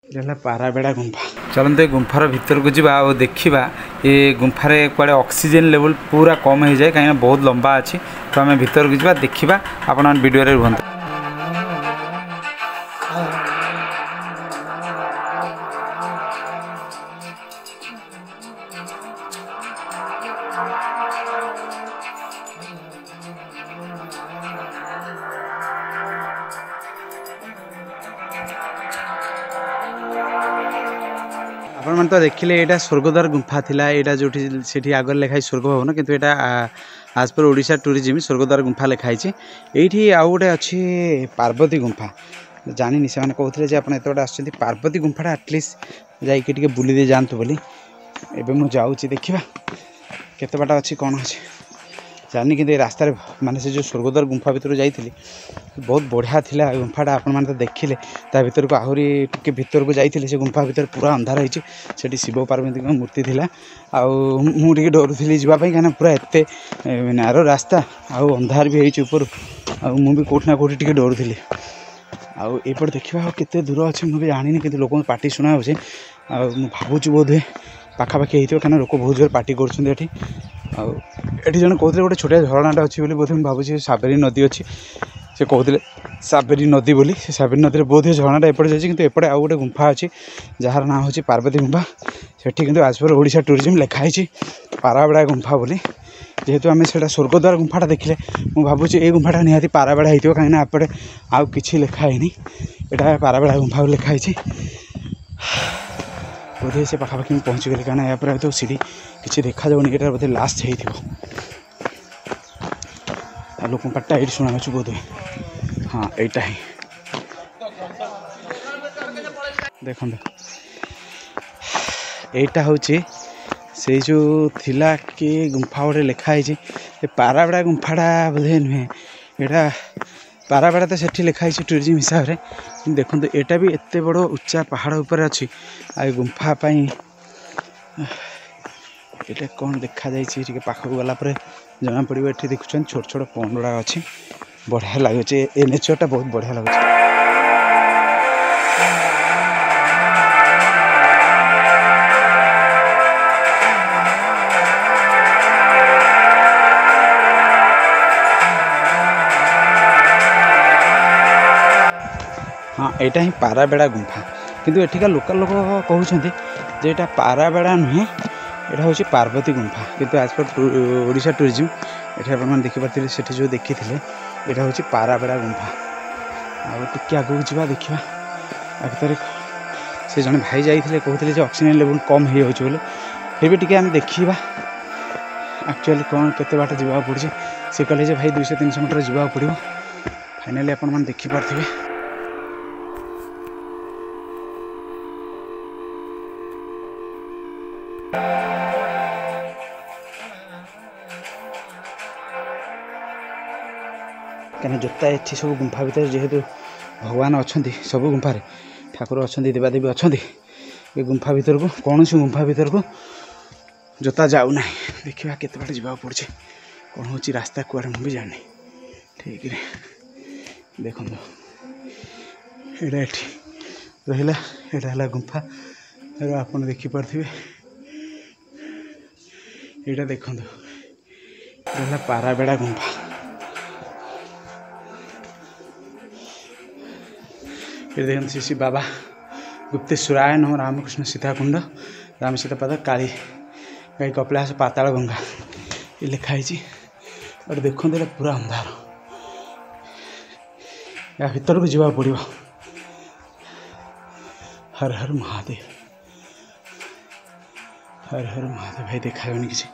है पाराबेड़ा गुंफा। चलते गुंफार भीतर को जा देखा ये गुंफार कुआड़े ऑक्सीजन लेवल पूरा कम हो जाए कहीं बहुत लंबा अच्छी। तो आम भीतर को जा देखा आपण वीडियो रुहत। आपण मैंने तो देखिले यहाँ स्वर्गद्वार गुंफा थिला यहाँ जो से आगे लिखाई स्वर्ग भवन किंतु यहाँ आज पर ओडिशा टूरिज्म स्वर्गद्वार गुंफा लिखाई ये आउ गोटे अच्छी पार्वती गुंफा जानी से कहते आप एत आस पार्वती गुंफा एटलिस्ट जाइए बुली दे जातु बोली एवं मुझे देखा केते बाट अच्छी कौन अच्छी जानी कि रास्ता माने से जो स्वर्गद्वार गुंफा भीतर जाइली बहुत बढ़िया थिला गुंफाटा आपण मैंने तो देखिले ता भीतर को आहरी टिके भीतर को जाइली से गुंफा भीतर पूरा अंधार होती से शिव पार्वती मूर्ति थिला आउ मुझे डरुली जावाई कहीं पूरा एत नारो रास्ता आउ अंधार भी होती ऊपर आउ भी कौटना कौटी टिके डरुली आउ एपट देखा केते दूर अच्छे मुझे जानी कि लोक पार्टी शुणा हो भावुँ बोध हुए पाखापाखि होती कहीं लोक बहुत जोर पार्टी कर जन कहते गोटे छोटिया झरणाटा अच्छी बोध मुझे भावुँ साबेरी नदी अच्छी से कहते साबेरी नदी बोली से साबेरी नदी बोध झरणाटा एपटे जाए कि एपटे आउ गोटे गुंफा अच्छी जार ना हूँ पार्वती गुंफा सेठी किंतु आज पर ओडिशा टूरिज्म लिखाई पाराबेड़ा गुंफा बोली जेहेतु आम से स्वर्गद्वार गुंफाटा देखिले मुझे भावुँ ये गुंफाटा निहाती पाराबेड़ा होती कहीं एपटे आउ कि लिखाई यहाँ पाराबेड़ा गुंफा लिखाई बोधे से पाखापाखि मैं पहुँची गली कहीं यहाँ तो सीढ़ी किसी देखा जाऊनी ये बोधे लास्ट हो लोक पार्टा ये शुणा बोधे हाँ यहीटा ही देख यहीटा हूँ से जो थिला कि गुंफा गोटे लिखाई पाराबेड़ा गुंफाटा बोधे नुहे यहाँ पाराबेड़ा तो सेठी लिखाई टूरिज्म हिसाब से देखो यहाँ भी एत बड़ उच्चा पहाड़ उपर अच्छी आ गुंफा ये कौन देखा जाए पाखक गलापर जना पड़ो ये देखुं छोट छोट पौंड गुड़ा अच्छी बढ़िया लगे ये नेचरटा बहुत बढ़िया लगे। हाँ यहाँ ही पाराबेड़ा गुंफा किंतु एठिका लोकल लोक कहते यहाँ पाराबेड़ा नुहे यहाँ हूँ पार्वती गुंफा किंतु आज पर ओडिशा टूरिज्म ये आप देखिपारे से जो देखी यहाँ हूँ पाराबेड़ा गुंफा आगे आगे जावा देखा भर से जड़े भाई जाते कहते ऑक्सीजन लेवल कम हो जाए फिर भी टी आम देखा एक्चुअली कौन केते बाट जावा पड़े से कहले भाई 200-300 मीटर जावा पड़ो फाइनाली आपण मैंने देखिपारे कहीं जोता ये सब गुंफा भीतर जेहेतु भगवान अच्छा सब गुंफार ठाकुर अच्छा देवादेवी अच्छा ये गुंफा भीतर को कौन सी गुंफा भीतर को जोता जाऊना देखा केते बाटे जावा पड़े कौन हो रास्ता कुआड़े मुझे जानी ठीक है देखो यहाँ रहा गुंफा आप देखिपारे यहाँ देखो रहा पाराबेड़ा गुंफा ये देखते श्री श्री बाबा गुप्तेश्वराय नम रामकृष्ण सीताकुंड राम सीतापाद काली गाई कपिलास पाताल गंगा ये लिखाई और देखो पूरा अंधार या भीतर को जावा पड़ो हर हर महादेव हर हर महादेव भाई देखा किसी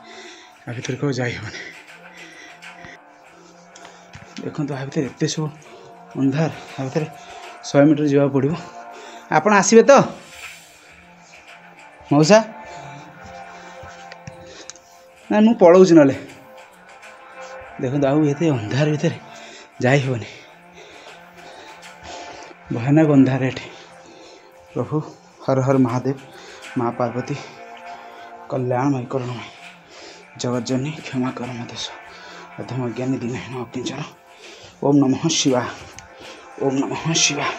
आ भीतर को जाई होनी देखो आ भीतर एत सब अंधार आ भीतर 100 मीटर जावा पड़ो आपण आसबे तो मौसा ना मु पलाऊँ ना देखो आउ ये अंधार भितर जाई होनी भयानक अंधार ये प्रभु हर हर महादेव माँ पार्वती कल्याणमय करुणमय जगज्जनी क्षमा कर मदेश प्रथम अज्ञानी दीनहीन अकिंचन ओम नमः शिवाय ओम नमः शिवाय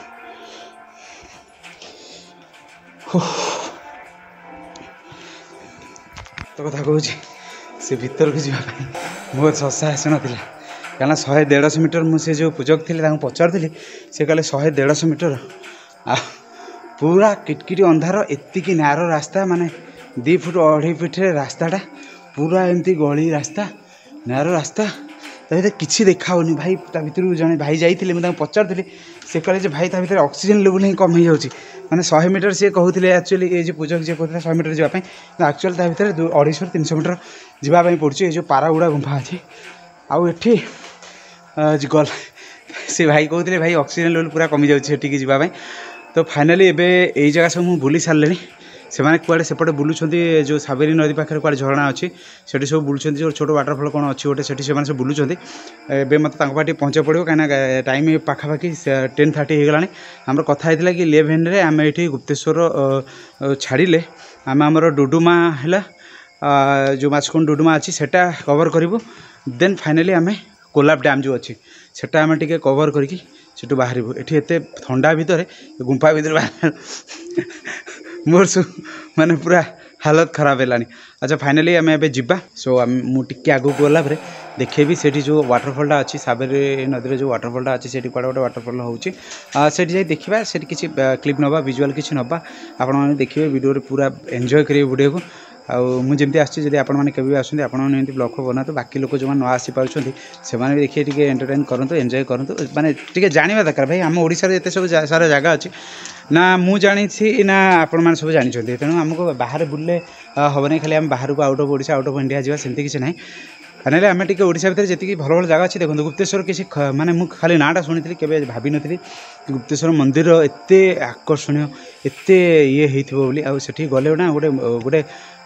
तो कथा कहूँ से भीतर को जावाई बहुत ससाहस नाला क्या 100-150 मीटर मुझे जो पूजक थे पचारि से कहले 100-150 मीटर आ पूरा किटकिटी अंधार एतिकी नारो रास्ता माने 2 फुट 2.5 फुट रास्ताटा पूरा एमती गली रास्ता नारो रास्ता ता किसी देखाऊनी भाई ता भीतर जड़े भाई जाइए मुझे पचारि से कहले भाई ता भीतर ऑक्सीजन लेवल ही कम हो जाऊँगी माने 100 मीटर सी कहते एक्चुअली ये जो पूजक जी कहते 100 मीटर जावाई एक्चुअली ता भीतर 250-300 मीटर जावाई पड़े ये पारागुड़ा गुंफा अच्छी आउ एठी गल से भाई कहते भाई ऑक्सीजन लेवल पूरा कमी जाऊँगी जावाई तो फाइनाली एबे यही जगह सब मुझे बुली सारे से कुआड़े सेपटे बुलूँ जो साबेरी नदी पाखे कुआड़े झरणा अच्छी से सब बुलूँ जो छोट वाटरफल कौन अच्छी गोटे से सब बुलूँ ए मत पाटे पहुँचा पड़ो कहीं टाइम पाखापाखि 10:30 हो गलानी आम कथा होता कि 11 रे आम ये गुप्तेश्वर छाड़े आम आमर डुडुमा है जो माछकुंड डुडुमा अच्छी से कवर करूँ देन फाइनाली आम कोलाब डैम जो अच्छी सेटा आम टे कवर करके सेठू बाहर ये एत ठंडा भितर गुंफा भितर बाहर मोर सब माने पूरा हालत खराब है। अच्छा फाइनाली आम ए जा सो मुझे आगे गला देखेबी से जो वाटरफलटा अच्छी साबेरी नदी जो वाटरफलटा अच्छी से कड़े गोटे वाटरफल होची जाई देखा से किसी क्लिप नवा विजुआल किसी नवा आपण देखिए वीडियो पूरा एंजॉय करेंगे वीडियो को मुझे आसती आप आसते आपने ब्लॉग को बना तो बाकी लोग जो न आसी पार्टी से देखिए टी एंटरटेन करूँ एंजॉय करूँ माने टी जाना दरकार भाई आम ओडिशा रे एते सब सारा जगह अच्छी ना मु जानी ना आपण मैंने सब जानते तेणु आमको बाहर बुलले हम नहीं खाली आम बाहर को out of Odisha out of India जावा सेमती किसी ना फाइनाली आम टी ओडिशा भितर जी भल भल जगह अच्छी देखो गुप्तेश्वर किसी माने मु खाली नाटा शुणी केवे भाभी नी गुप्तेश्वर मंदिर एते आकर्षणीय एते ये होती आउ से गले ना गोटे गोटे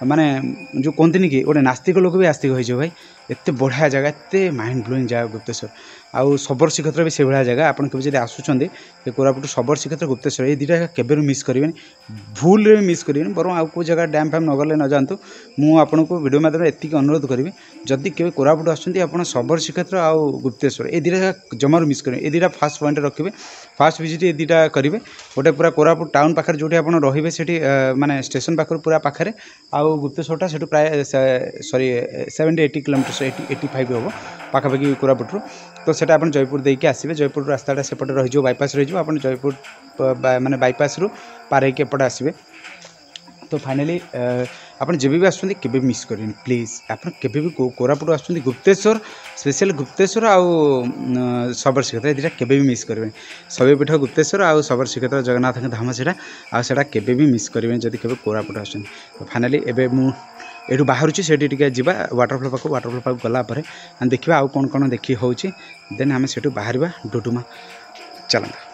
माने जो कहते कि गोटे नास्तिक लोक भी आस्तिक हो भाई एत बढ़िया जगह एत माइंड ब्लोइंग जगह गुप्तेश्वर आउ शबर श्रीक्षेत्र भी से भाया जगह आपन केबे आसुचंदे कोरापुट शबर श्रीक्षेत्र गुप्तेश्वर ये दुटा केबे मिस करेंगे भूल रे मिस करेंगे बर आउ को जगह डैम फैम न गले न जातु मुझे वीडियो माध्यम एतिक अनुरोध करी जदि केबे कोरापुट आसुचंदी आपन शबर श्रीक्षेत्र आउ गुप्तेश्वर ये दुटा जमार मिस करेंगे ये दुटा फास्ट पॉइंट रखिए फास्ट विजिट ये दुटा करेंगे गोटे पूरा कोरापुट टाउन पाखे जो आप रे से माने स्टेशन पाखर पूरा पाखे आउ गुप्तेश्वरटा से प्राय सॉरी 70-80 किलोमीटर 85 हम पाखापाखि कोरापुट तो सेटा आप जयपुर देके आसबे जयपुर रास्ताटा सेपटे रही बाईपास रही आप जयपुर माने बाईपास रु पार होकर एपटे आसबे तो फाइनाली आप जब भी आसुँच केबे मिस करें प्लीज आप केबे भी कोरापुट आसुँच गुप्तेश्वर स्पेशल गुप्तेश्वर आउ शबर श्रीक्षेत्र दुटा केबे भी मिस करें शैवपीठ गुप्तेश्वर आउ शबर श्रीक्षेत्र जगन्नाथ धाम से आटा केबे भी मिस करें जब केबे कोरापुट आसुँच तो फाइनाली एबे मु एठू बाहर से जा वाटरफल पाक गलापर देखा आउ कौन कौन देखी हो देन आम से बाहर डुडुमा चलता।